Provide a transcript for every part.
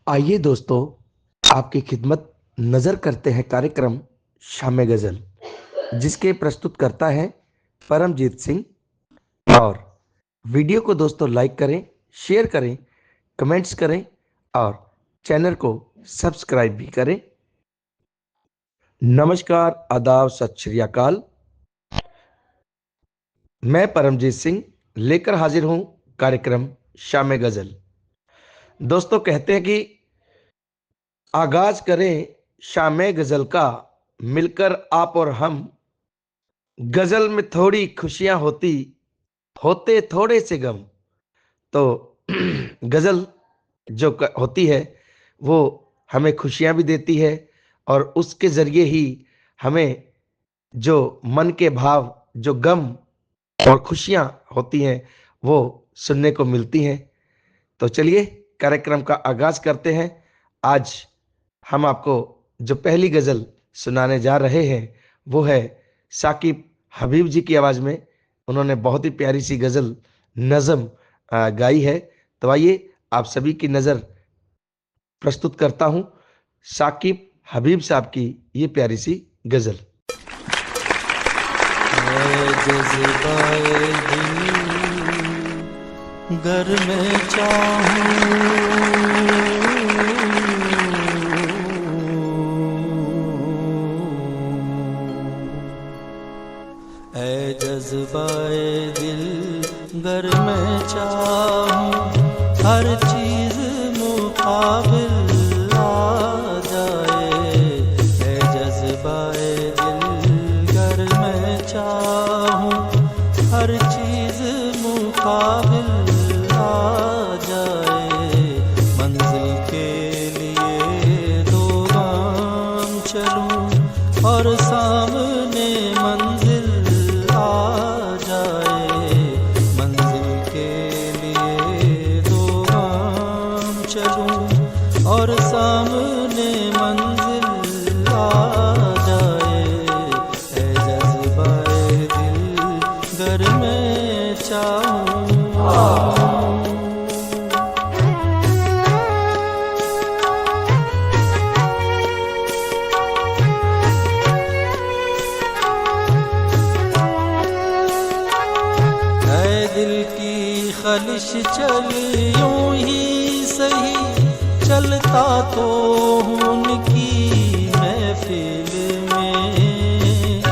आइए दोस्तों, आपकी खिदमत नज़र करते हैं कार्यक्रम शामे गज़ल, जिसके प्रस्तुत करता है परमजीत सिंह। और वीडियो को दोस्तों लाइक करें, शेयर करें, कमेंट्स करें और चैनल को सब्सक्राइब भी करें। नमस्कार, आदाब, सत श्री अकाल। मैं परमजीत सिंह लेकर हाजिर हूं कार्यक्रम शामे गज़ल। दोस्तों, कहते हैं कि आगाज करें शामे गज़ल का, मिलकर आप और हम। गज़ल में थोड़ी खुशियां होते थोड़े से गम। तो गज़ल जो होती है वो हमें खुशियां भी देती है और उसके ज़रिए ही हमें जो मन के भाव, जो गम और खुशियां होती हैं, वो सुनने को मिलती हैं। तो चलिए कार्यक्रम का आगाज करते हैं। आज हम आपको जो पहली गज़ल सुनाने जा रहे हैं वो है साकिब हबीब जी की आवाज़ में। उन्होंने बहुत ही प्यारी सी गज़ल नज़म गाई है। तो आइए आप सभी की नज़र प्रस्तुत करता हूं साकिब हबीब साहब की ये प्यारी सी गज़ल। जज़्बाए दिल गर में चाहूं, ऐ जज़्बाए दिल गर में चाहूं, हर चीज़ मुकाबिल आ जाए। ऐ जज़्बाए दिल गर में चाहूं, हर चीज़ मुकाबिल आ जाए। मंजिल के लिए दो गाम चलूं और सामने मंजिल आ जाए। मंजिल के लिए दो गाम चलूं और सामने मंजिल आ जाए। ऐ जज़्बाए दिल गर में चाहूं। दिल की खलिश चल यूं ही सही, चलता तो हूं उनकी महफिल में।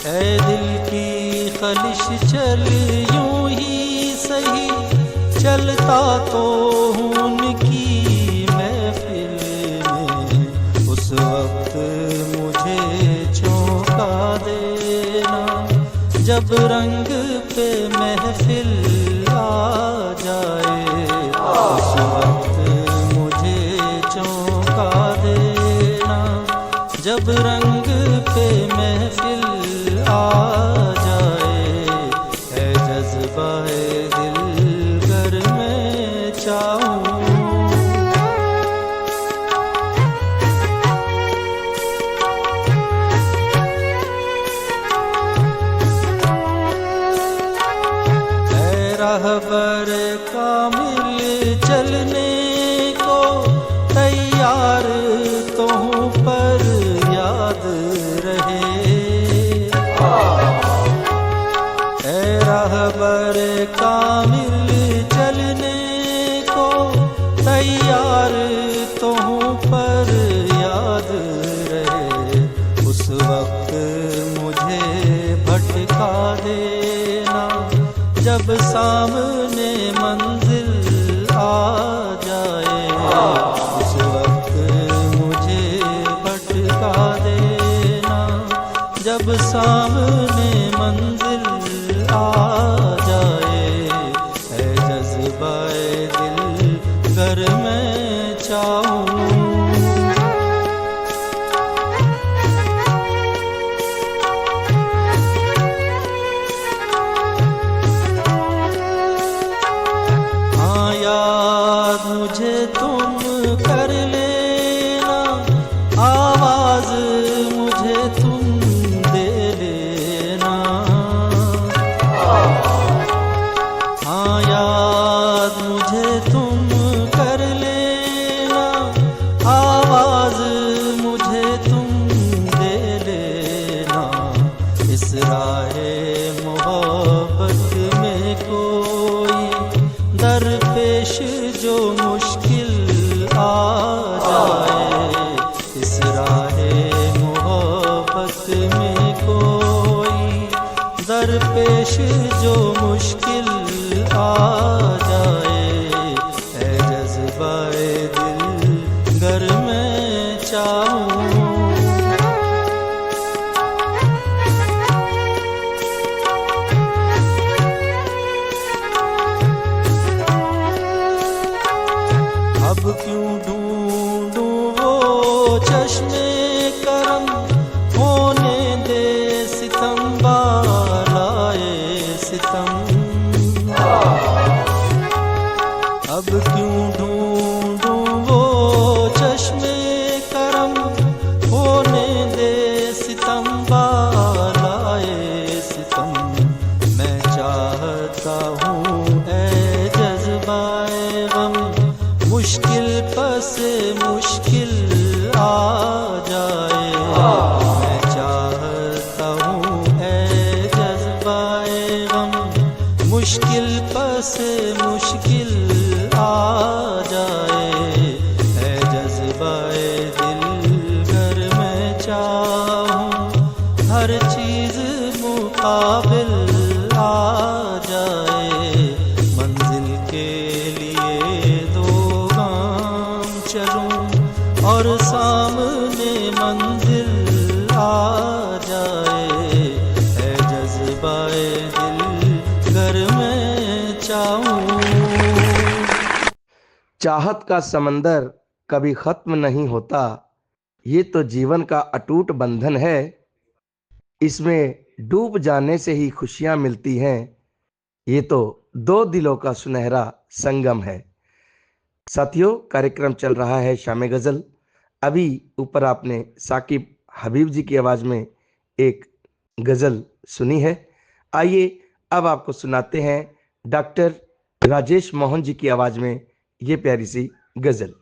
ऐ दिल की खलिश चल यूं ही सही, चलता तो हूं उनकी महफिल में। उस वक्त मुझे चौंका देना जब रंग पे महफिल आ जाए। उस वक्त मुझे चौंका देना जब रंग पे महफिल आ जाए। ऐ जज़्बाए दिल गर में चाहूं। रहबर कामिल चलने को तैयार तो हूँ, पर याद रहे। ऐ रहबर कामिल चलने को तैयार तो हूँ, पर याद रहे। उस वक्त मुझे भटका देना जब सामने मंजिल आ जाए। उस वक्त मुझे भटका देना जब सामने मंजिल आ जाए। ऐ जज़्बाए दिल गर में चाहूं। मुझे तुम कर लेना, आवाज मुझे तुम दे लेना। हाँ, याद मुझे तुम कर लेना, आवाज मुझे तुम दे लेना। इस राहे मोहब्बत में कोई दरपेश जो मुश्किल आ जाए, इस राहे मोहब्बत में कोई दरपेश जो मुश्किल आ जाए। है जज्बाए दिल गर मैं चाहूं, अब क्यों ढूंढूं वो चश्मे करम, होने दे सितम बालाए सितम। अब क्यों ढूंढूं वो चश्मे करम, होने दे सितम बालाए सितम। मैं चाहता हूँ ऐ जज्बाए गम, मुश्किल पसे मुश्किल आ जाए। मैं चाहता हूँ ऐ जज्बाए गम, मुश्किल पसे मुश्किल आ जाए। है जज्बाए दिल घर में चाहूं, हर चीज मुकाबिल आ जाए। मंजिल के लिए दो गाम चलूं और सामने मंजिल आ जाए। है जज्बाए दिल घर में चाहूं। चाहत का समंदर कभी खत्म नहीं होता, ये तो जीवन का अटूट बंधन है। इसमें डूब जाने से ही खुशियां मिलती हैं, ये तो दो दिलों का सुनहरा संगम है। साथियों, कार्यक्रम चल रहा है शामे गजल। अभी ऊपर आपने साकिब हबीब जी की आवाज में एक गजल सुनी है। आइए अब आपको सुनाते हैं डॉक्टर राजेश मोहन जी की आवाज में ये प्यारी सी गजल।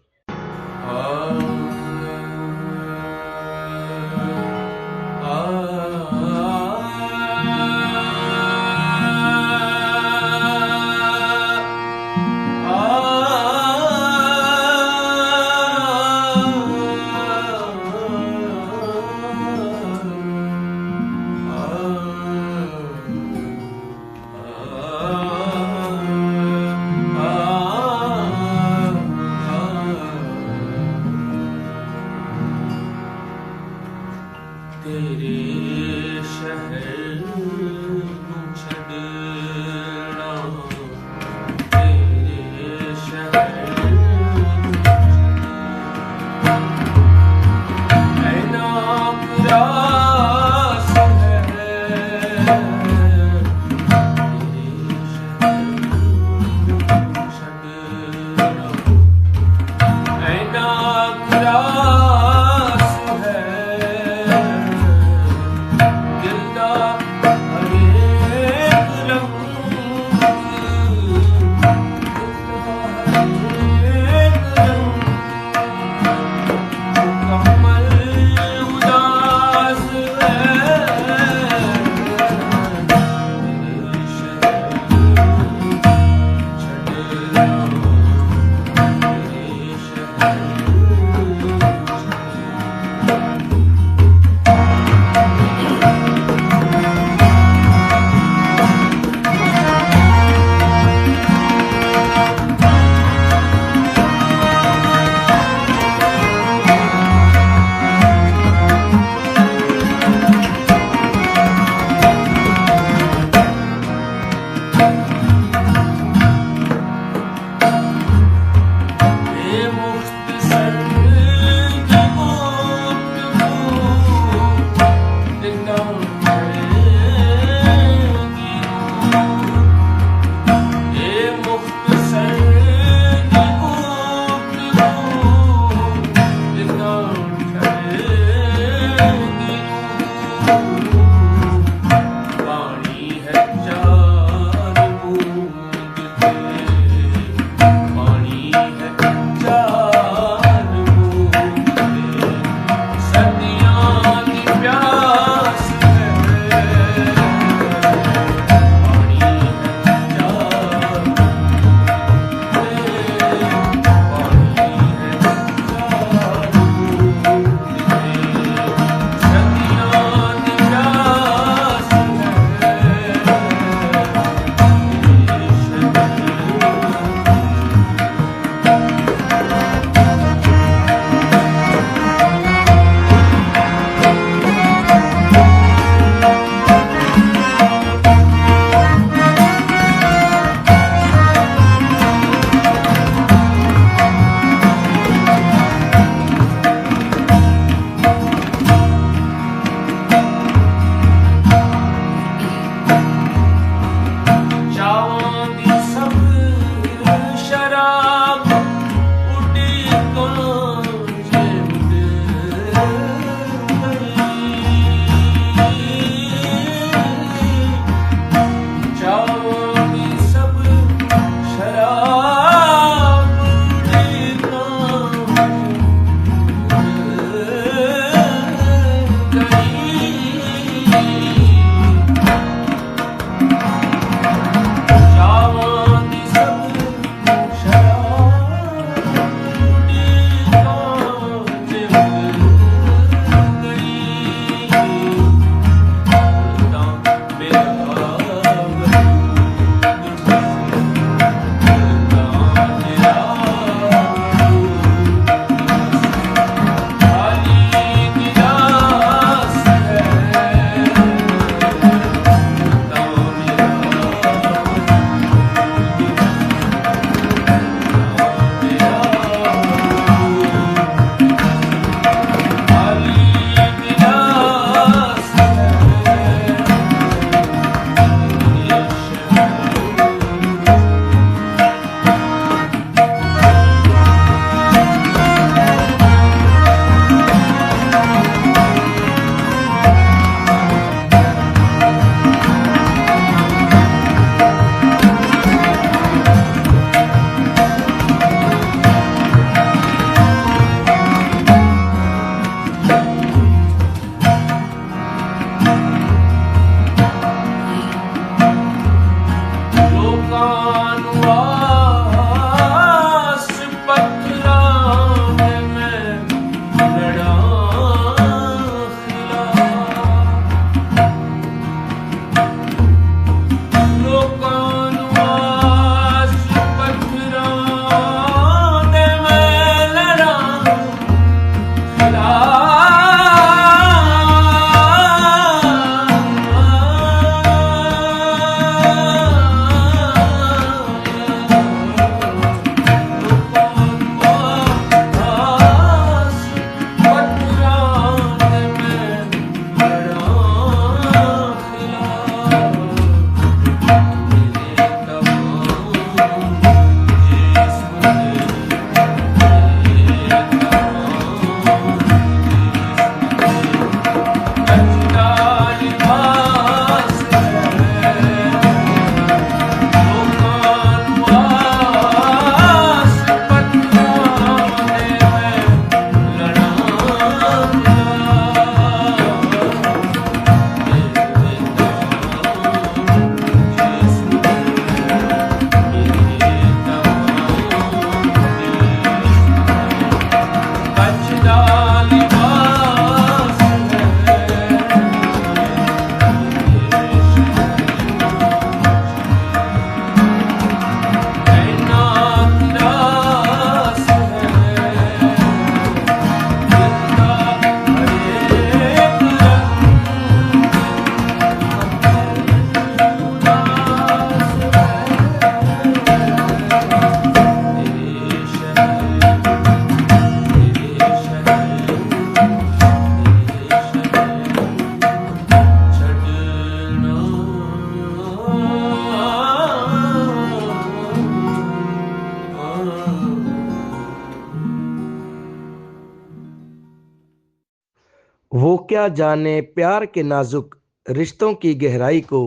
क्या जाने प्यार के नाजुक रिश्तों की गहराई को,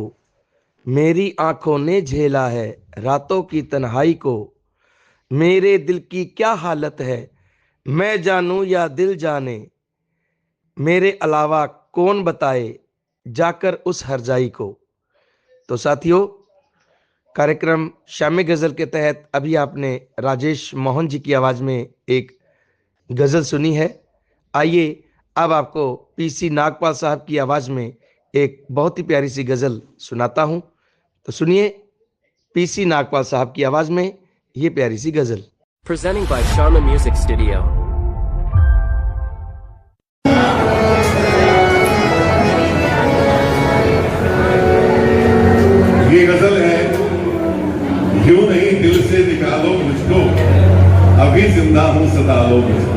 मेरी आंखों ने झेला है रातों की तन्हाई को। मेरे दिल की क्या हालत है मैं जानूं या दिल जाने, मेरे अलावा कौन बताए जाकर उस हरजाई को। तो साथियों, कार्यक्रम शामी गज़ल के तहत अभी आपने राजेश मोहन जी की आवाज़ में एक गज़ल सुनी है। आइए अब आपको पीसी नागपाल साहब की आवाज़ में एक बहुत ही प्यारी सी गज़ल सुनाता हूँ। तो सुनिए पीसी नागपाल साहब की आवाज़ में ये प्यारी सी गज़ल। Presenting by Sharma Music Studio. ये गजल है, यूं नहीं दिल से निकालो मुझको, अभी जिंदा हूं सता लो मुझको।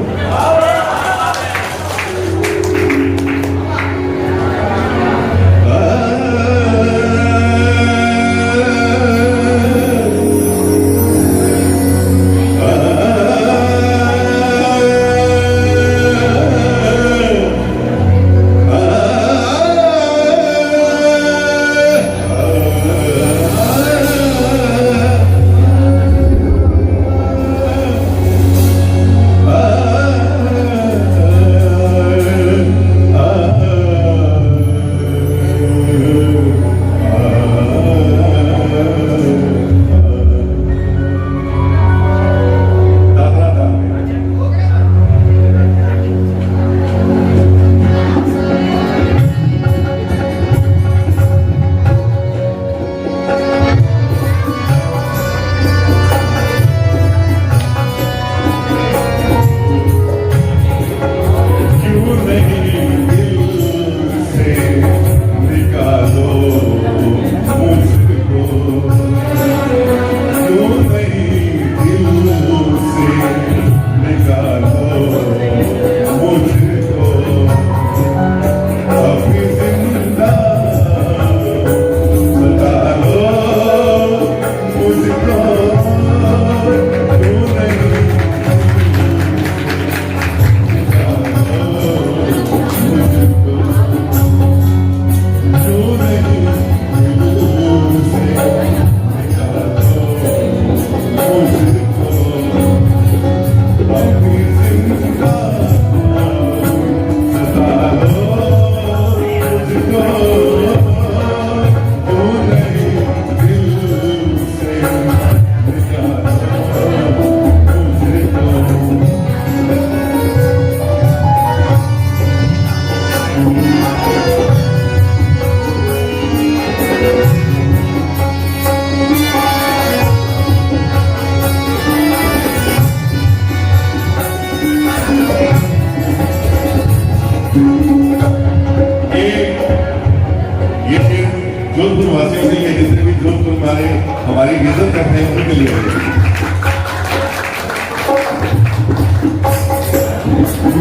जोधपुर वासियों से या जितने भी जोधपुर वाले हमारी इज्जत करते हैं उनके लिए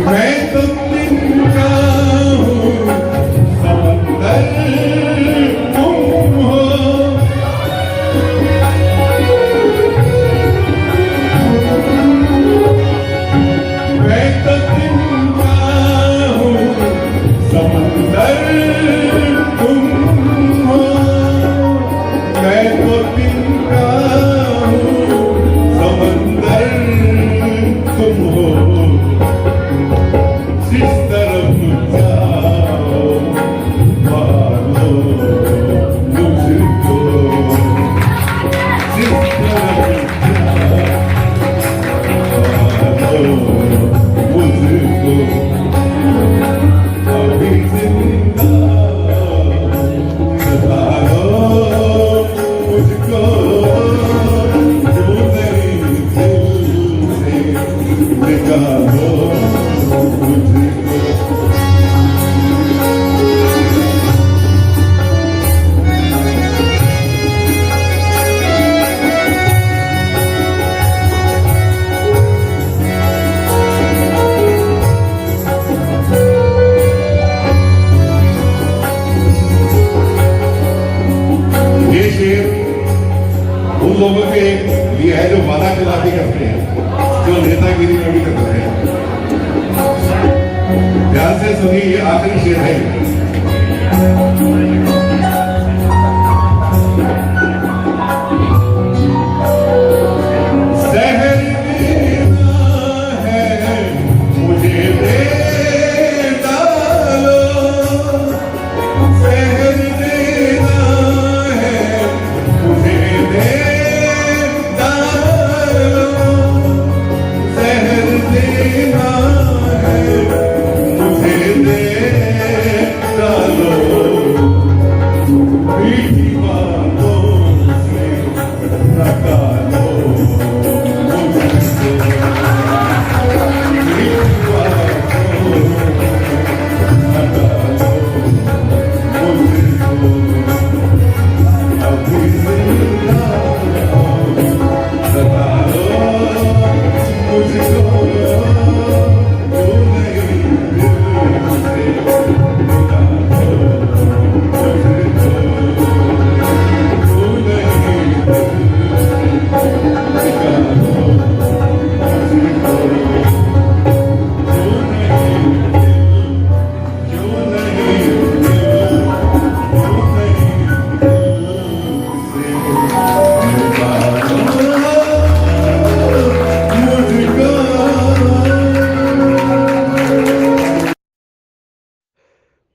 मैं तो तिनका हूँ समंदर तुम हो, मैं तो तिनका हूँ समंदर तुम हो, मैं तो तिनका हूँ समंदर तुम हो। जिस तरफ जाओ मानो मुझको, जिस तरफ जाओ मानो मुझको, अभी जिंदा सता लो मुझको, जो नहीं दिल से निकालो मुझको। ये शेर उन लोगों के लिए है जो वादा खिलाफी करते हैं, जो नेतागिरी में भी करते हैं। ध्यान से सुनिए, ये आखिरी शेर है।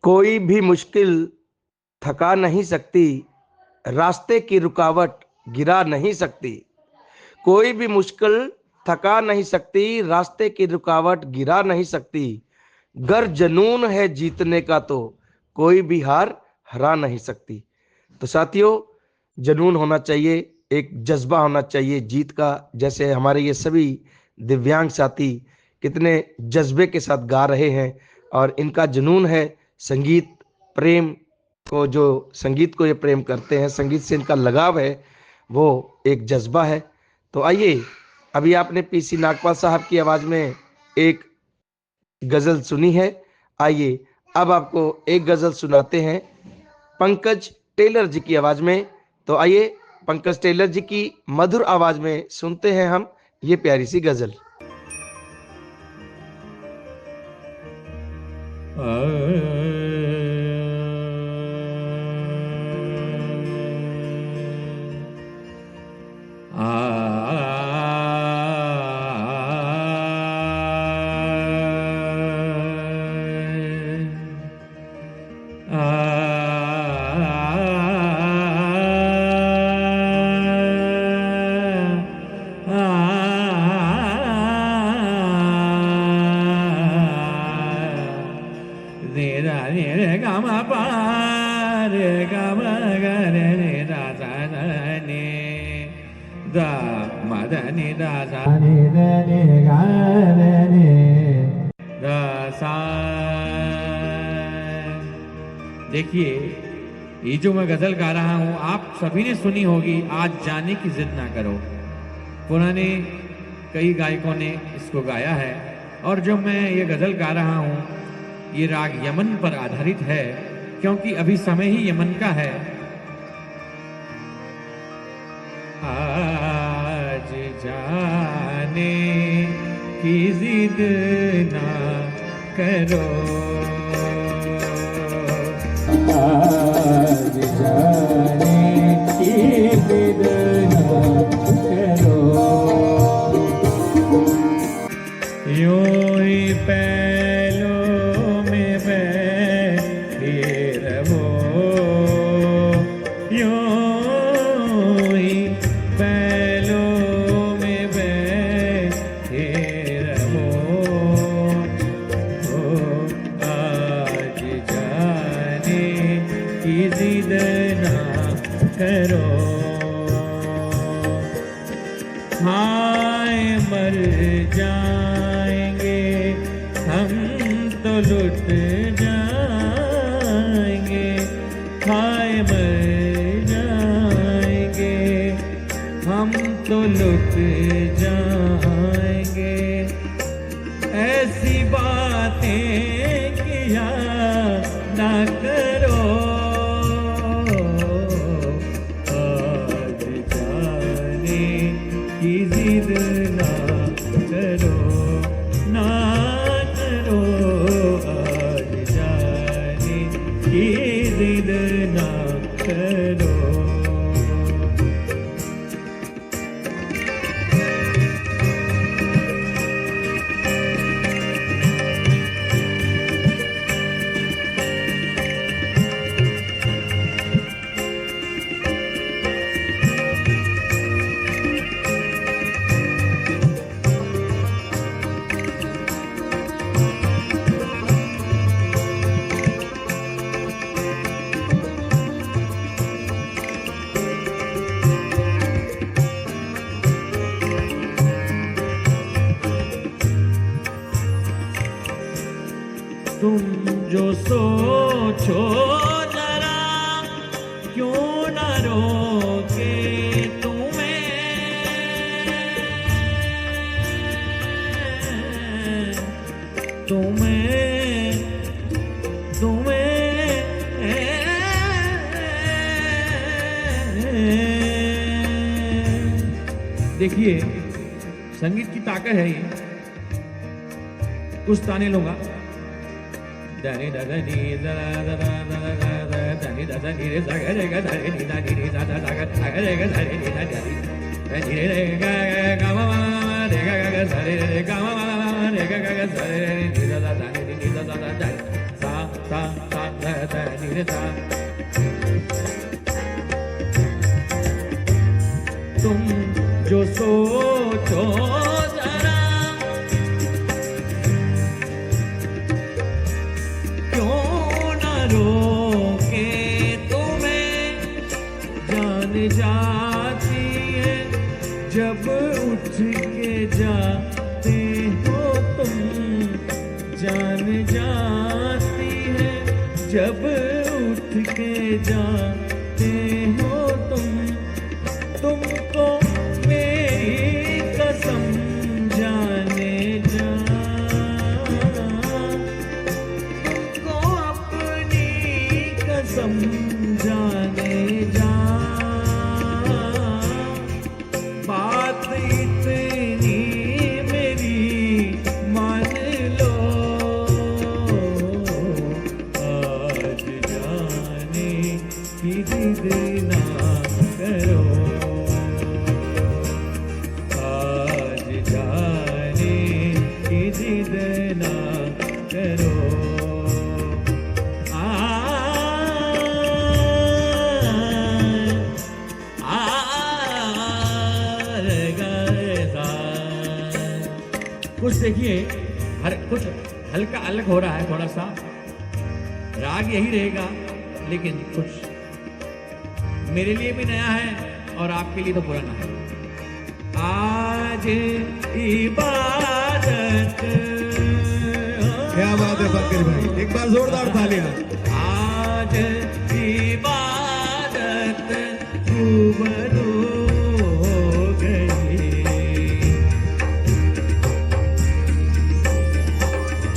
कोई भी मुश्किल थका नहीं सकती, रास्ते की रुकावट गिरा नहीं सकती। कोई भी मुश्किल थका नहीं सकती, रास्ते की रुकावट गिरा नहीं सकती। गर जनून है जीतने का तो कोई भी हार हरा नहीं सकती। तो साथियों, जनून होना चाहिए, एक जज्बा होना चाहिए जीत का। जैसे हमारे ये सभी दिव्यांग साथी कितने जज्बे के साथ गा रहे हैं और इनका जुनून है संगीत प्रेम को, जो संगीत को ये प्रेम करते हैं, संगीत से इनका लगाव है, वो एक जज्बा है। तो आइए, अभी आपने पीसी नागपाल साहब की आवाज़ में एक गज़ल सुनी है। आइए अब आपको एक गज़ल सुनाते हैं पंकज टेलर जी की आवाज़ में। तो आइए पंकज टेलर जी की मधुर आवाज़ में सुनते हैं हम ये प्यारी सी गज़ल। देखिए, ये जो मैं गजल गा रहा हूं आप सभी ने सुनी होगी, आज जाने की जिद ना करो। पुराने कई गायकों ने इसको गाया है और जो मैं ये गजल गा रहा हूं ये राग यमन पर आधारित है, क्योंकि अभी समय ही यमन का है। आज जाने की जिद ना करो, आज जाने की जिद ना करो, यूं ही पहलों में बैठे रहो, यूं ही पहलों में बैठे रहो। आज जाने की जिद ना करो, हाय मर जाएंगे हम तो लुट जाएंगे, हाय मर जाएंगे हम तो लुट जाएंगे। ऐसी बातें किया ना करो, आज जाने की जिद ना करो, ना करो, आज तुम जो सोचो जरा, क्यों न रोके देखिए संगीत की ताकत है ये। कुछ ताने लूंगा, दानी दादा नी दादा दादा दादा दानी दादा नी रे सा रे गा रे नी दानी रे सा सा गा रे गा रे नी दानी रे रे गा गा मा मा रे गा गा सा रे रे गा मा मा रे गा गा सा रे रे नी दादा दानी नी दादा दादा सा सा सा दा नी रे सा। तुम जो सोचो जरा, क्यों न रोके तुम्हें, जान जाती है जब उठ के जाते हो तुम, जान जाती है जब उठ के जाते हो तुम। तुमको मेरी कसम जाने जा, तुमको अपनी कसम जाने जा, बात इतनी मेरी मान लो, आज जाने की जिद ना करो, कुछ देखिए हर कुछ हल्का अलग हो रहा है, थोड़ा सा राग यही रहेगा, लेकिन कुछ मेरे लिए भी नया है और आपके लिए तो पुराना है। आज इबादत, क्या बात है फकीर भाई, एक बार जोरदार तालियां। आज इबादत रूबरू हो गई,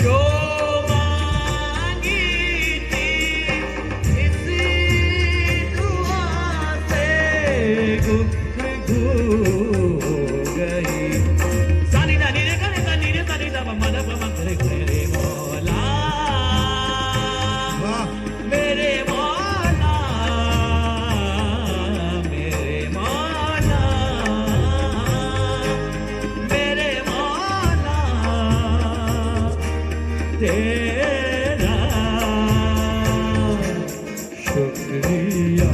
जो मांगी थी इसी दुआ से गुफ्तगू हो गई। सानी दा नी रे गा नी रे सानी दा म दा म रे रे मौला, मेरे मौला, मेरे मौला, मेरे मौला, तेरा शुक्रिया।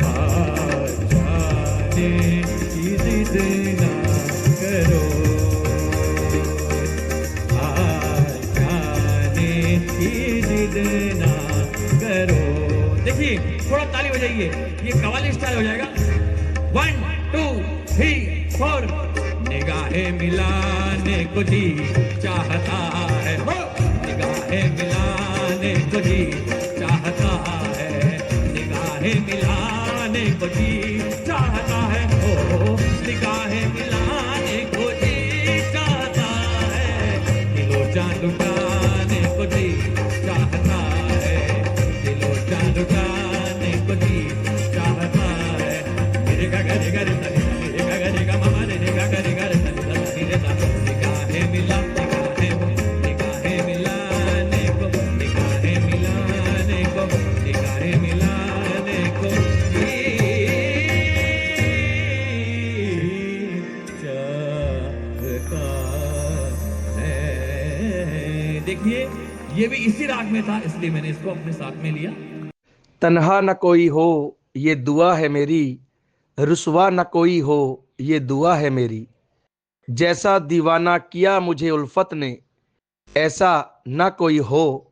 आज जाने की जिद ना करो, आज जाने की जिद ना करो। देखिए थोड़ा ताली बजाइए, ये कव्वाली स्टाइल हो जाएगा। 1 2 3 4। निगाहें मिलाने को जी चाहता है, हो निगाहें मिलाने को जी चाहता है, निगाहें मिलाने को जी चाहता है, हो निगाहें मिलाने को जी चाहता है, दिलो जान लुटाने को जी चाहता है, दिलो जान लुटाने को जी चाहता है। मेरे गा गा रे गा रे सा रे, मेरे गा गा रे गा मामा रे गा गा रे गा रे सा रे सा रे रे सा। निगाहें मिला निगाहें मिलाने को, निगाहें मिलाने को, निगाहें मिलाने को चाहता है। देखिए ये भी इसी राग में था, इसलिए मैंने इसको अपने साथ में लिया। तन्हा न कोई हो ये दुआ है मेरी, रुसवा न कोई हो ये दुआ है मेरी, जैसा दीवाना किया मुझे उल्फत ने, ऐसा न कोई हो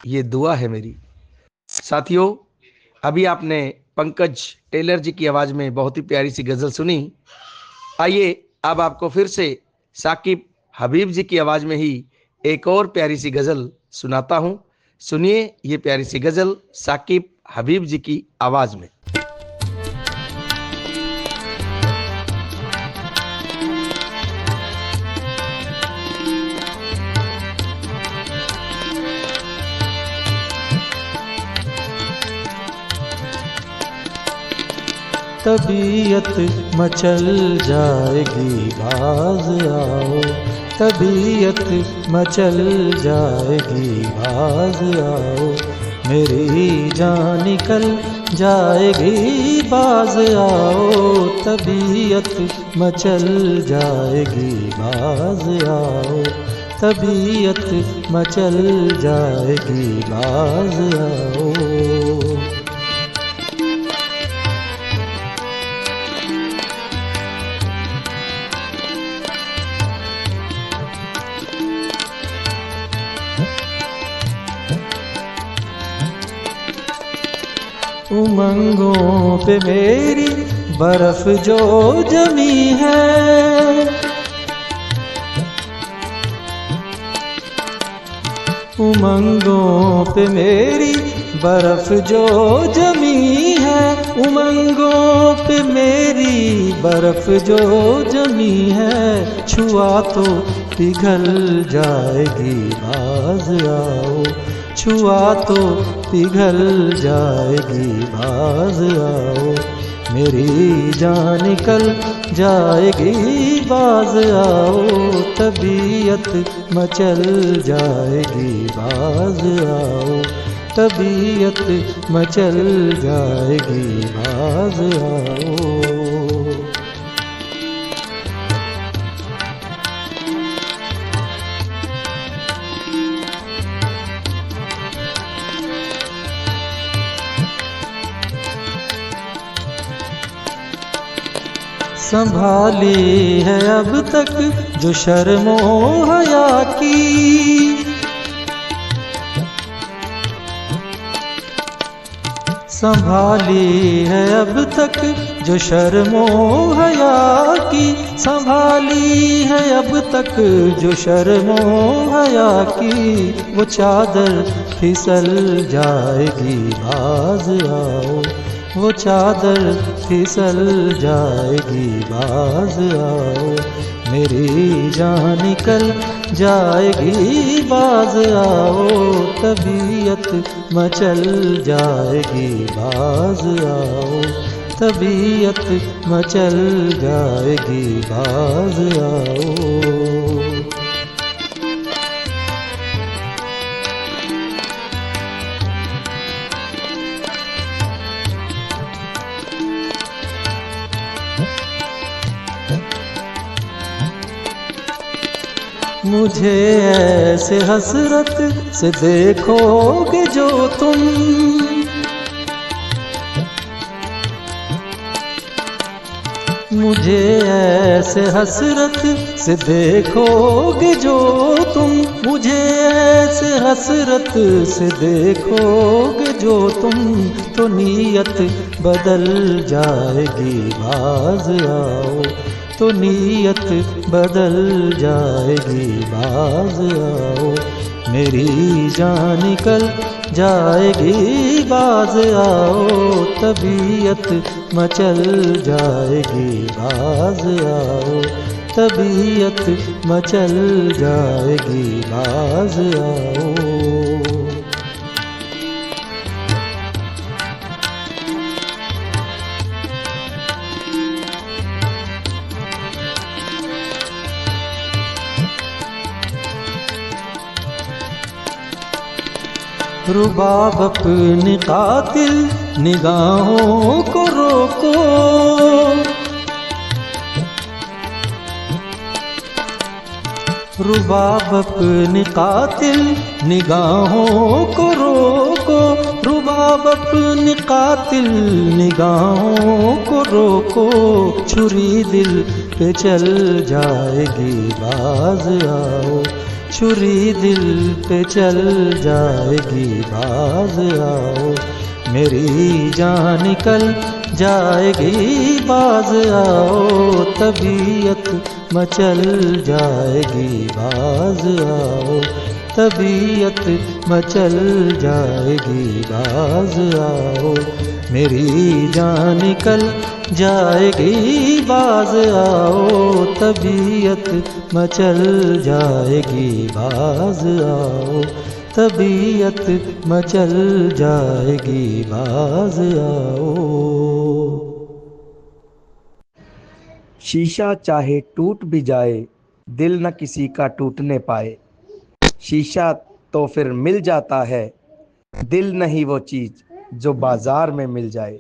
ये दुआ है मेरी। साथियों अभी आपने पंकज टेलर जी की आवाज में बहुत ही प्यारी सी गजल सुनी। आइए अब आपको फिर से साकिब हबीब जी की आवाज में ही एक और प्यारी सी गजल सुनाता हूं। सुनिए ये प्यारी सी गजल साकिब हबीब जी की आवाज में। तबीयत मचल जाएगी बाज आओ, तबीयत मचल जाएगी बाज आओ, मेरी जान निकल जाएगी बाज आओ, तबीयत मचल जाएगी बाज आओ, तबीयत मचल जाएगी बाज आओ। उमंगों पे मेरी बर्फ जो जमी है, उमंगों पे मेरी बर्फ जो जमी है, उमंगों पे मेरी बर्फ जो जमी है, छुआ तो पिघल जाएगी बाज आओ, छुआ तो पिघल जाएगी बाज आओ, मेरी जान निकल जाएगी बाज आओ, तबीयत मचल जाएगी बाज आओ, तबीयत मचल जाएगी बाज आओ। संभाली है अब तक जो शर्मो हया की, संभाली है अब तक जो शर्मो हया की, संभाली है अब तक जो शर्मो हया की, वो चादर फिसल जाएगी बाज आओ, वो चादर फिसल जाएगी बाज आओ, मेरी जान निकल जाएगी बाज आओ, तबीयत मचल जाएगी बाज आओ, तबीयत मचल जाएगी बाज आओ। मुझे ऐसे हसरत से देखोगे जो तुम, मुझे ऐसे हसरत से देखोगे जो तुम, मुझे ऐसे हसरत से देखोगे जो तुम, तो नीयत बदल जाएगी बाज आओ, तो नीयत बदल जाएगी बाज आओ, मेरी जान निकल जाएगी बाज आओ, तबीयत मचल जाएगी बाज आओ, तबीयत मचल जाएगी बाज आओ। रुबाब अपनी कातिल निगाहों को रोको, रुबाब अपनी कातिल निगाहों को रोको, रुबाब अपनी कातिल निगाहों को रोको, छुरी दिल पे चल जाएगी बाज आओ, छुरी दिल पे चल जाएगी बाज आओ, मेरी जान निकल जाएगी, बाज आओ तबीयत मचल जाएगी, बाज आओ तबीयत मचल जाएगी, बाज आओ। मेरी जान निकल जाएगी, बाज आओ तबीयत मचल जाएगी, बाज आओ तबीयत मचल जाएगी, बाज आओ। शीशा चाहे टूट भी जाए, दिल न किसी का टूटने पाए। शीशा तो फिर मिल जाता है, दिल नहीं वो चीज़ जो बाजार में मिल जाए।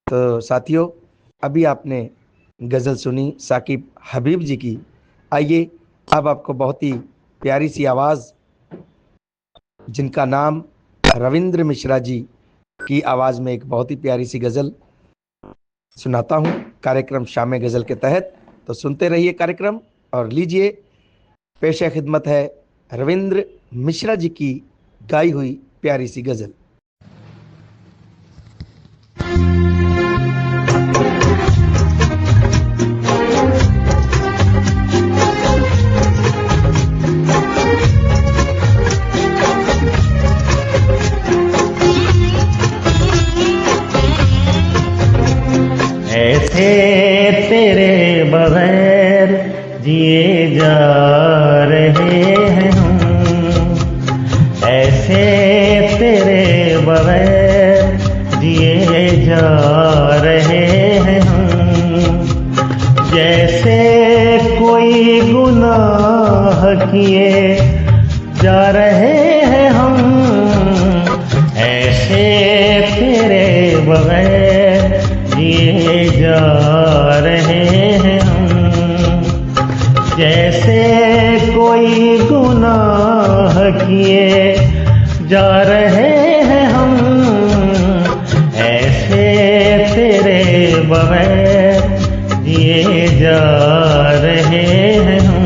तो साथियों, अभी आपने गज़ल सुनी साकिब हबीब जी की। आइए अब आपको बहुत ही प्यारी सी आवाज़, जिनका नाम रविंद्र मिश्रा जी की आवाज़ में एक बहुत ही प्यारी सी गज़ल सुनाता हूँ कार्यक्रम शाम गज़ल के तहत। तो सुनते रहिए कार्यक्रम और लीजिए पेशे खिदमत है रविंद्र मिश्रा जी की गाई हुई प्यारी सी गज़ल। ऐसे तेरे बगैर जिए जा रहे हैं हम, ऐसे तेरे बगैर जिए जा रहे हैं हम। जैसे कोई गुनाह किए जा रहे हैं हम, ऐसे तेरे बगैर जिए जा रहे हैं हम। जैसे कोई गुनाह किए जा रहे हैं हम, ऐसे तेरे बगैर जिए जा रहे हैं हम।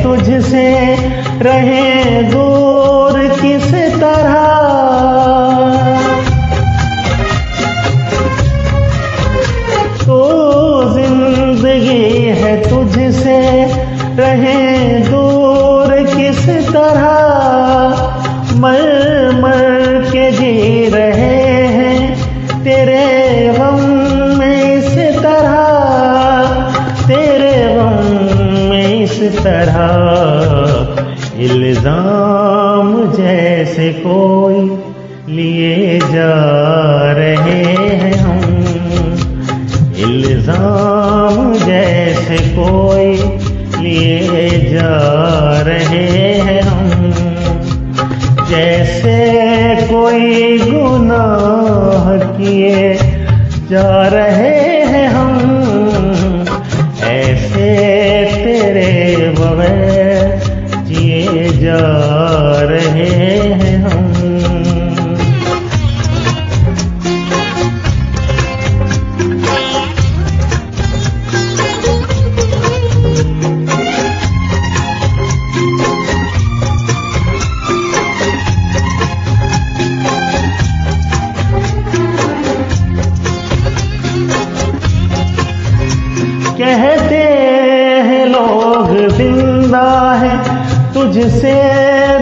तुझसे रहे दूर किस तरह, तो जिंदगी है तुझसे रहे दूर किस तरह। मर मर के जी रहे हैं तेरे गम में इस तरह, तेरे गम में इस तरह। इल्जाम जैसे कोई लिए जा रहे हैं हम, इल्जाम जैसे कोई लिए जा रहे हैं हम। जैसे कोई गुनाह किए जा रहे हैं हम, ऐसे तेरे बगैर जिए जा रहे हैं हम। कहते हैं लोग जिंदा है तुझसे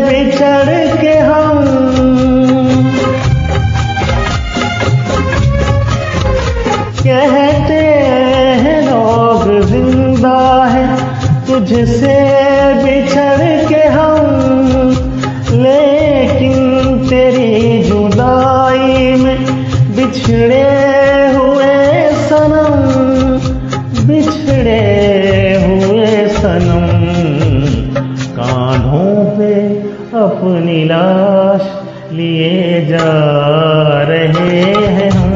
बिछड़ के हम, कहते हैं लोग जिंदा है तुझसे बिछड़ के हम। लेकिन तेरी जुदाई में बिछड़े हुए सनम, बिछड़े हुए सनम। कांधों पे अपनी लाश लिए जा रहे हैं हम,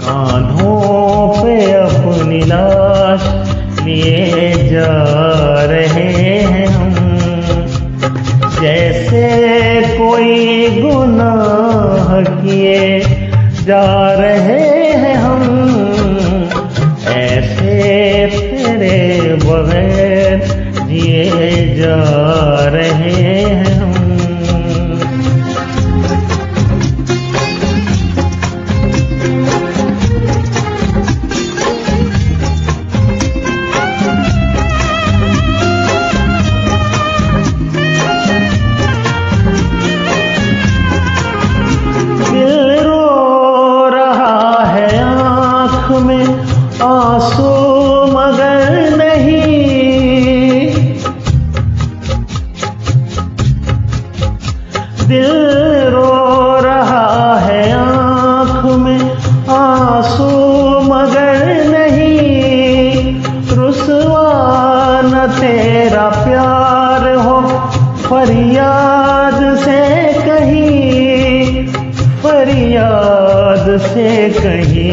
कांधों पे अपनी लाश लिए जा रहे हैं हम। जा रहे हैं हम, ऐसे तेरे बगैर जिए जा रहे हैं हम। आंसू मगर नहीं, दिल रो रहा है आँख में आंसू मगर नहीं। रुसवा न तेरा प्यार हो फरियाद से कहीं, फरियाद से कहीं।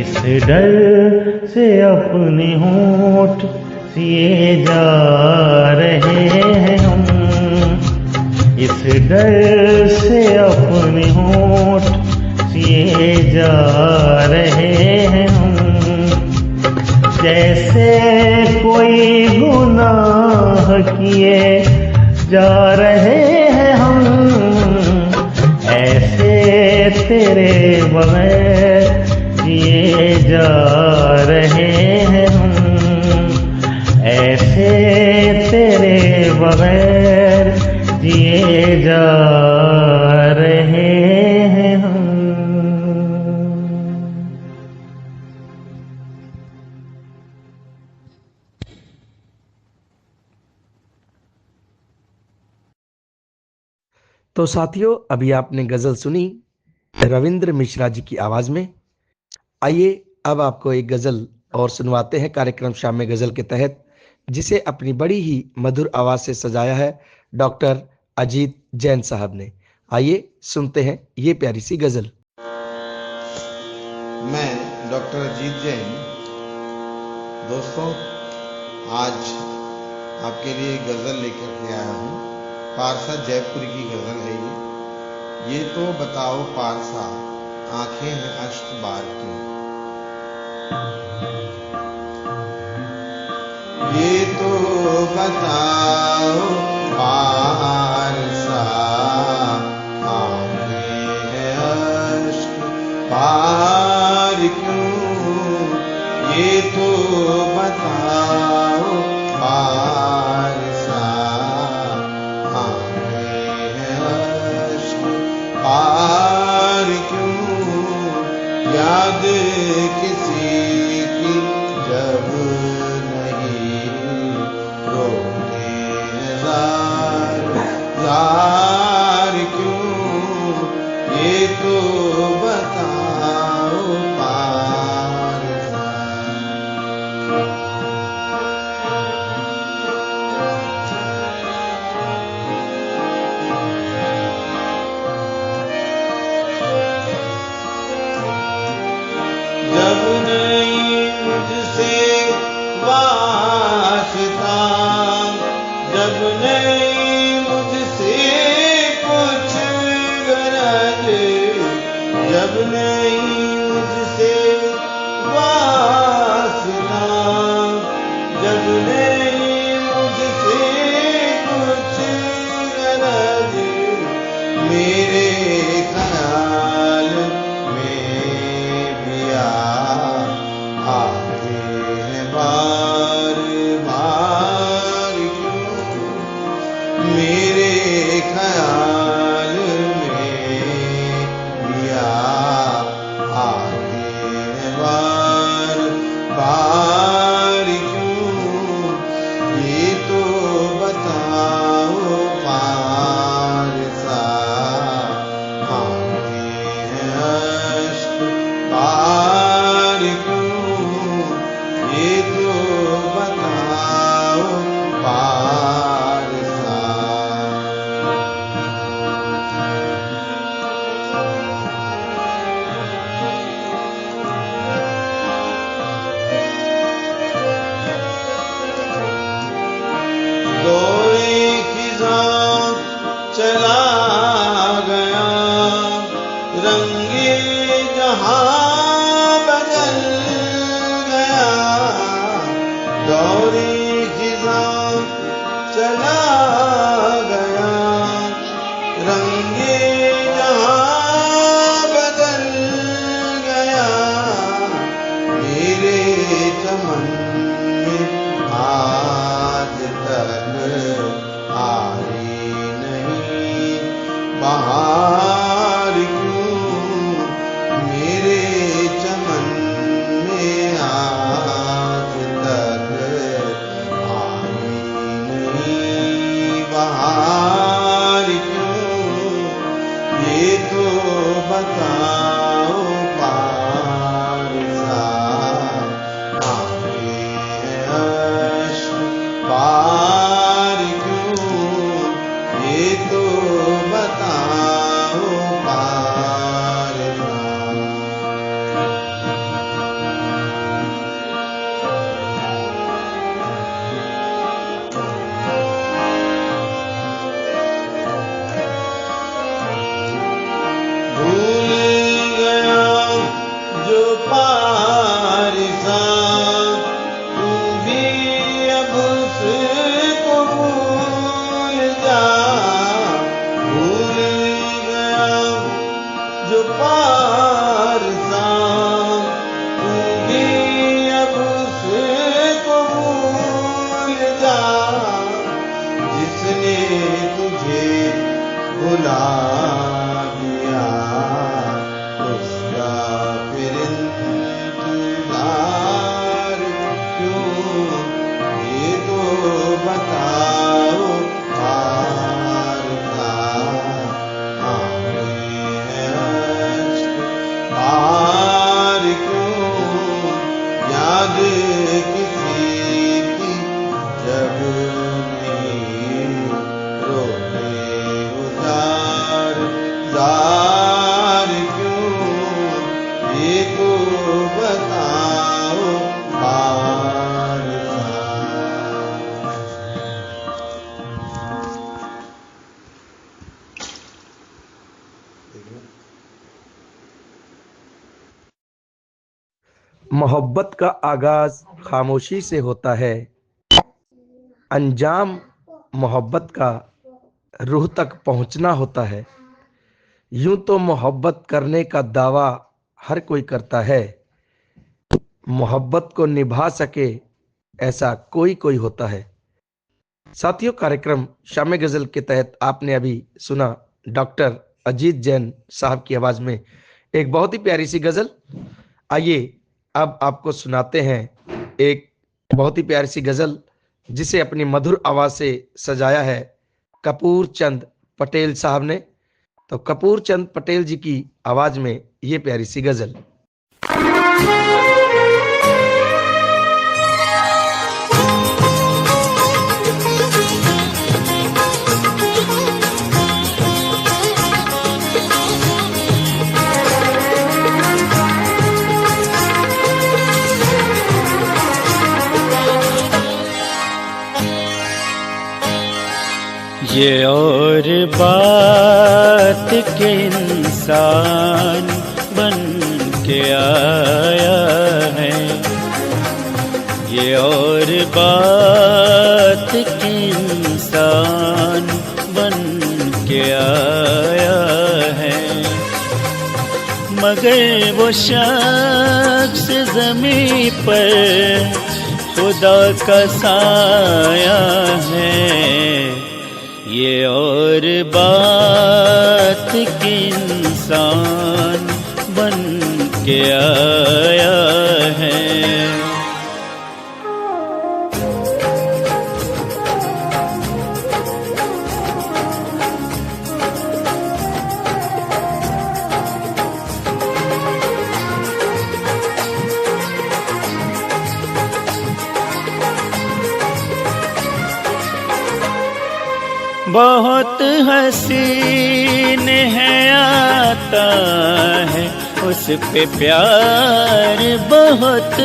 इस डर से अपने होंठ सिए जा रहे हैं हम, इस डर से अपने होंठ सिए जा रहे हैं हम। जैसे कोई गुनाह किए जा रहे हैं हम, ऐसे तेरे बगैर जिए जा रहे हैं हम, ऐसे तेरे बगैर जिए जा रहे हैं हम। तो साथियों, अभी आपने गजल सुनी रविंद्र मिश्रा जी की आवाज में। आइए अब आपको एक गजल और सुनवाते हैं कार्यक्रम शाम में गजल के तहत, जिसे अपनी बड़ी ही मधुर आवाज से सजाया है डॉक्टर अजीत जैन साहब ने। आइए सुनते हैं ये प्यारी सी गजल। मैं डॉक्टर अजीत जैन, दोस्तों आज आपके लिए गजल लेकर के आया हूँ। पारसा जयपुरी की गजल है ये तो बताओ पारसा आंखें हैं अष्ट बार की, ये तो बताओ पारसा आंखें हैं अष्ट बार क्यों, ये तो बताओ पारसा आंखें हैं अष्ट बार क्यों, याद किसी की जब नहीं रोते जार जार क्यों, ये तो बताओ पारसा। जब नहीं मुझसे वास्ता, जब नहीं मुझसे कुछ गरज, जब नहीं मुझसे वास्ता, जब नहीं मुझसे कुछ गरज, मेरे ख्याल आते हैं बार बार क्यों, मेरे ख्याल में दिया रंगे जहां बदल गया, दौरे खिज़ां चला गया, रंगे जहां बदल गया, मेरे चमन में आज तक आई नहीं बहार क्यों, मेरे चमन में आज तक आई नहीं बहार क्यों, ये तो बताओ पारसा, आंखें हैं अश्क पार क्यों, ये तो बताओ पारसा। भूल गया जो पारसा, तू भी अब उसको भूल जा, भूल गया जो पारसा, तू भी अब उसको भूल जा, जिसने तुझे भुला दिया, उसका फिर इंतजार क्यों, ये तो बताओ पारसा, आंखें हैं अश्क पार क्यों, याद किसी की जब नहीं रोते उजार जार क्यों, ये तो बताओ पारसा। मोहब्बत का आगाज खामोशी से होता है, अंजाम मोहब्बत का रूह तक पहुंचना होता है। यूं तो मोहब्बत करने का दावा हर कोई करता है, मोहब्बत को निभा सके ऐसा कोई कोई होता है। साथियों, कार्यक्रम शाम गजल के तहत आपने अभी सुना डॉक्टर अजीत जैन साहब की आवाज में एक बहुत ही प्यारी सी गजल। आइए अब आपको सुनाते हैं एक बहुत ही प्यारी सी गजल जिसे अपनी मधुर आवाज से सजाया है कपूर चंद पटेल साहब ने। तो कपूर चंद पटेल जी की आवाज में ये प्यारी सी गजल। ये और बात के इंसान बन के आया है, ये और बात के इंसान बन के आया है, मगर वो शख्स ज़मीं पर खुदा का साया है, ये और बात के इंसान बन के आया है। बहुत हसीन है आता है उस पे प्यार बहुत,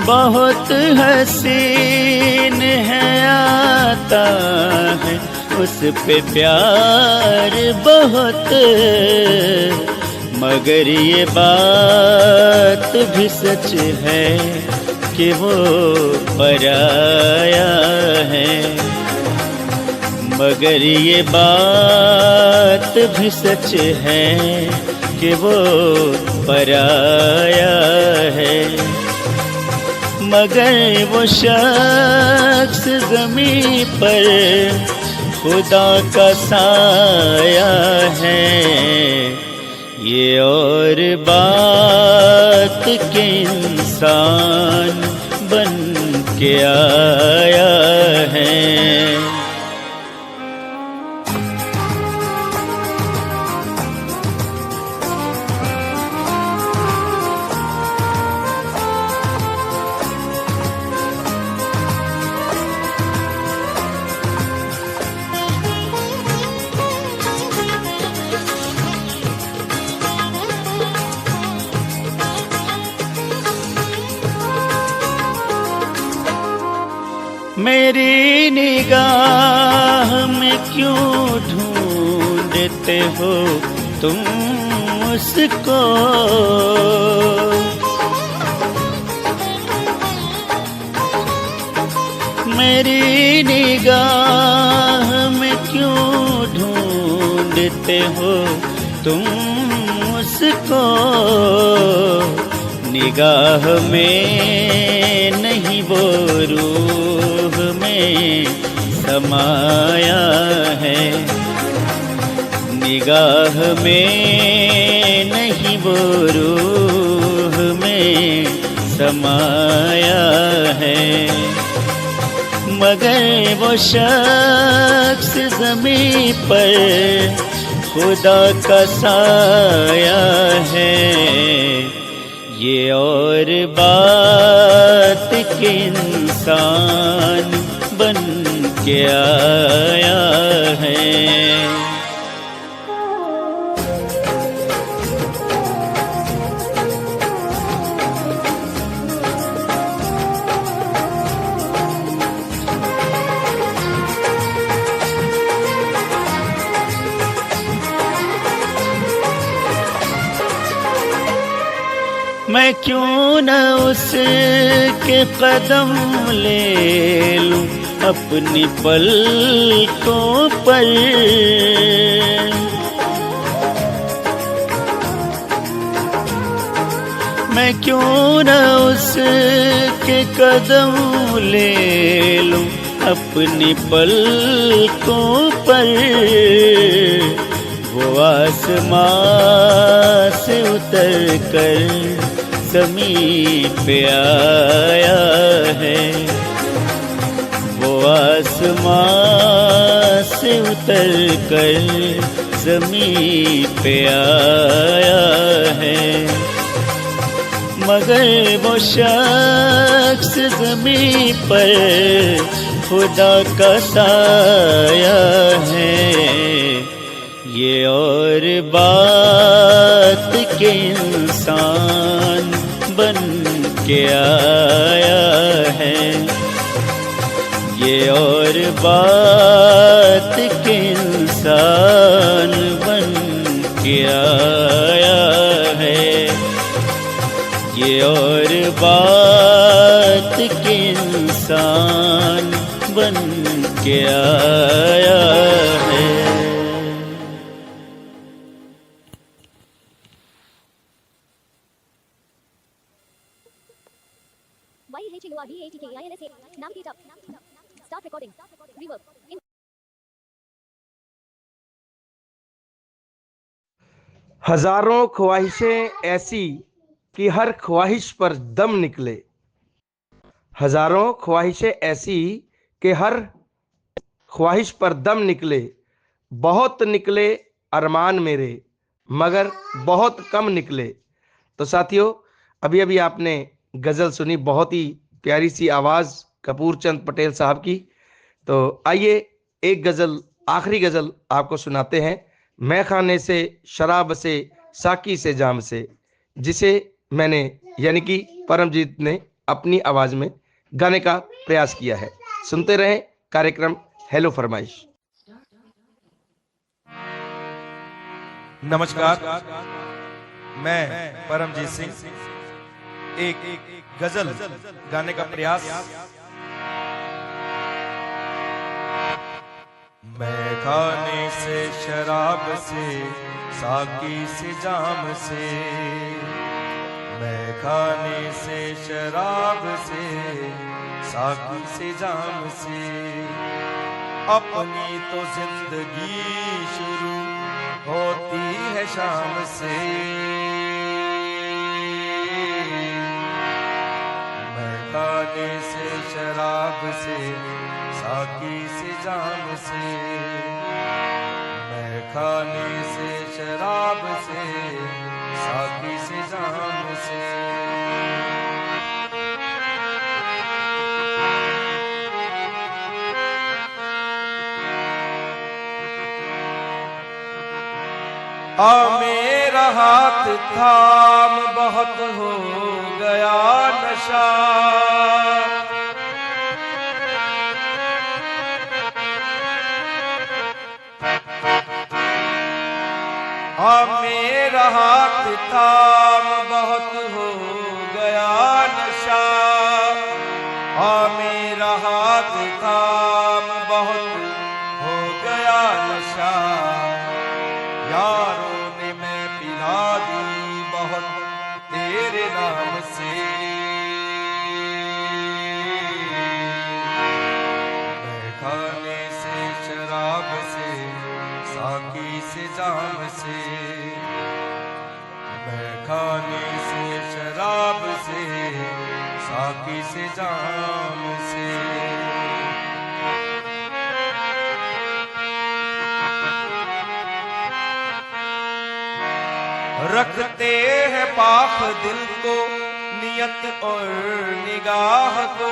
बहुत हसीन है आता है उस पे प्यार बहुत, मगर ये बात भी सच है कि वो पराया है। मगर ये बात भी सच है कि वो पराया है। मगर वो शख्स ज़मीं पर खुदा का साया है। ये और बात के इंसान बन के आया है। मेरी निगाह में क्यों ढूंढते हो तुम उसको, मेरी निगाह में क्यों ढूंढते हो तुम उसको। निगाह में नहीं वो रूह में समाया है। निगाह में नहीं वो रूह में समाया है। मगर वो शख्स ज़मीं पर खुदा का साया है। ये और बात के इंसान बन के आया है। मैं क्यों न उसके कदम ले लूं अपनी पलकों पर। मैं क्यों न उसके कदम ले लूं अपनी पलकों पर। वो आसमां से उतर कर ज़मीं पे आया है। वो आसमां से उतर कर ज़मीं पे आया है। मगर वो शख्स ज़मीं पर खुदा का साया है। ये और बात के इंसान बन के आया है। ये और बात के इंसान बन के आया है। ये और बात के इंसान बन के आया है। Navigate up. Start recording. Reverb. हजारों ख्वाहिशें ऐसी कि हर ख्वाहिश पर दम निकले। हजारों ख्वाहिशें ऐसी कि हर ख्वाहिश पर दम निकले। बहुत निकले अरमान मेरे मगर बहुत कम निकले। तो साथियों, अभी अभी आपने गज़ल सुनी, बहुत ही प्यारी सी आवाज़ कपूर चंद पटेल साहब की। तो आइए एक गज़ल, आखिरी गज़ल आपको सुनाते हैं। मैं खाने से, शराब से, साकी से, जाम से, जिसे मैंने यानी कि परमजीत ने अपनी आवाज में गाने का प्रयास किया है। सुनते रहें कार्यक्रम हेलो फरमाइश। नमस्कार, मैं परमजीत सिंह एक गजल गाने का प्रयास। मैं खाने से शराब से साकी से जाम से, मैं खाने से शराब से साकी से जाम से, अपनी तो जिंदगी शुरू होती है शाम से। मैं खाने से शराब से साकी से जाम से, मैं खाने से शराब से साकी से जाम से। मेरा हाथ थाम बहुत हो गया नशा, मेरा हाथ थाम बहुत हो गया नशा, मेरा हाथ थाम बहुत हो गया नशा। यारों ने मैं पिला दी बहुत तेरे नाम से, मैं खाने से शराब से साकी से जाम से, मैं खाने से शराब से साकी से जाम से। रखते हैं पाक दिल को नियत और निगाह को,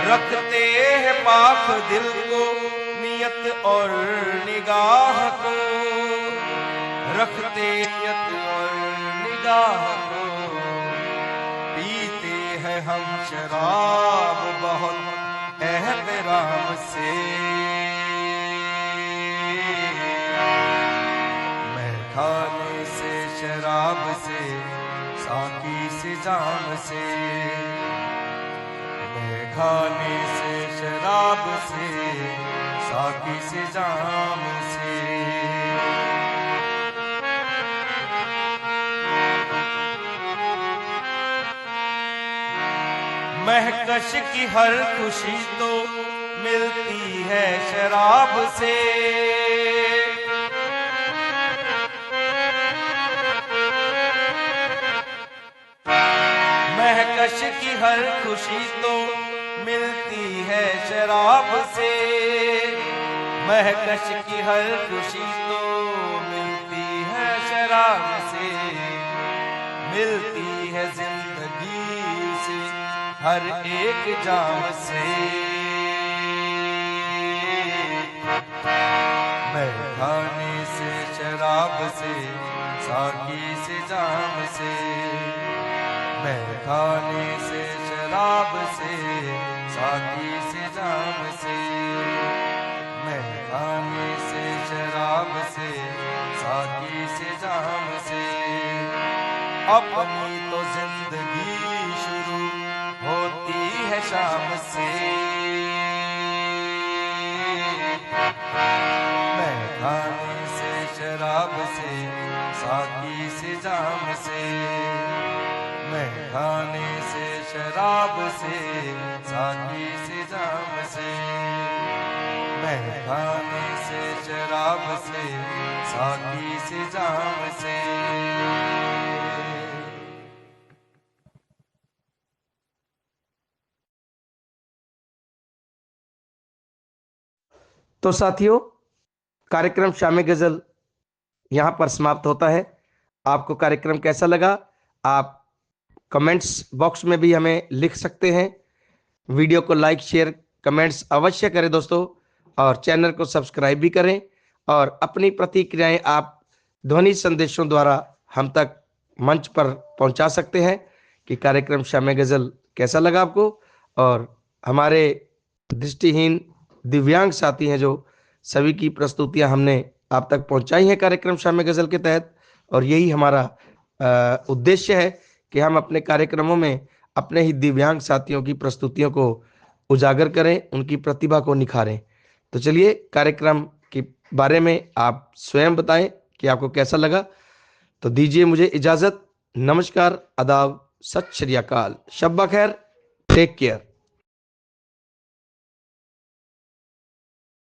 रखते हैं पाक दिल को नियत और निगाह को, रखते नियत और निगाह को। पीते हैं हम शराब बहुत एहतराम से, मैं खाने से शराब से साकी से जाम से, मैं खाने से शराब से साकी से जाम से। महकश की हर खुशी तो मिलती है शराब से, महकश की हर खुशी तो मिलती है शराब से, महकश की हर खुशी तो मिलती है शराब से। मिलती है जिंदगी से हर एक जाम से, मैं खाने से शराब से साकी से जाम से, मैं खाने से शराब से साकी से जाम से, मैं खाने से शराब से साकी से जाम से। अपनी तो जिंदगी शुरू होती है शाम से, मैं खाने से शराब से साकी से जाम से, मैं खाने से शराब से साकी से जाम से, मैं खाने से शराब से साकी से जाम से। तो साथियों, कार्यक्रम शाम गजल यहाँ पर समाप्त होता है। आपको कार्यक्रम कैसा लगा आप कमेंट्स बॉक्स में भी हमें लिख सकते हैं। वीडियो को लाइक शेयर कमेंट्स अवश्य करें दोस्तों, और चैनल को सब्सक्राइब भी करें। और अपनी प्रतिक्रियाएं आप ध्वनि संदेशों द्वारा हम तक मंच पर पहुंचा सकते हैं कि कार्यक्रम शाम गज़ल कैसा लगा आपको। और हमारे दृष्टिहीन दिव्यांग साथी हैं जो सभी की प्रस्तुतियां हमने आप तक पहुंचाई हैं कार्यक्रम शाम गज़ल के तहत, और यही हमारा उद्देश्य है कि हम अपने कार्यक्रमों में अपने ही दिव्यांग साथियों की प्रस्तुतियों को उजागर करें, उनकी प्रतिभा को निखारें। तो चलिए कार्यक्रम के बारे में आप स्वयं बताएं कि आपको कैसा लगा। तो दीजिए मुझे इजाजत। नमस्कार, आदाब, सत श्री अकाल, शब्बा खैर, टेक केयर।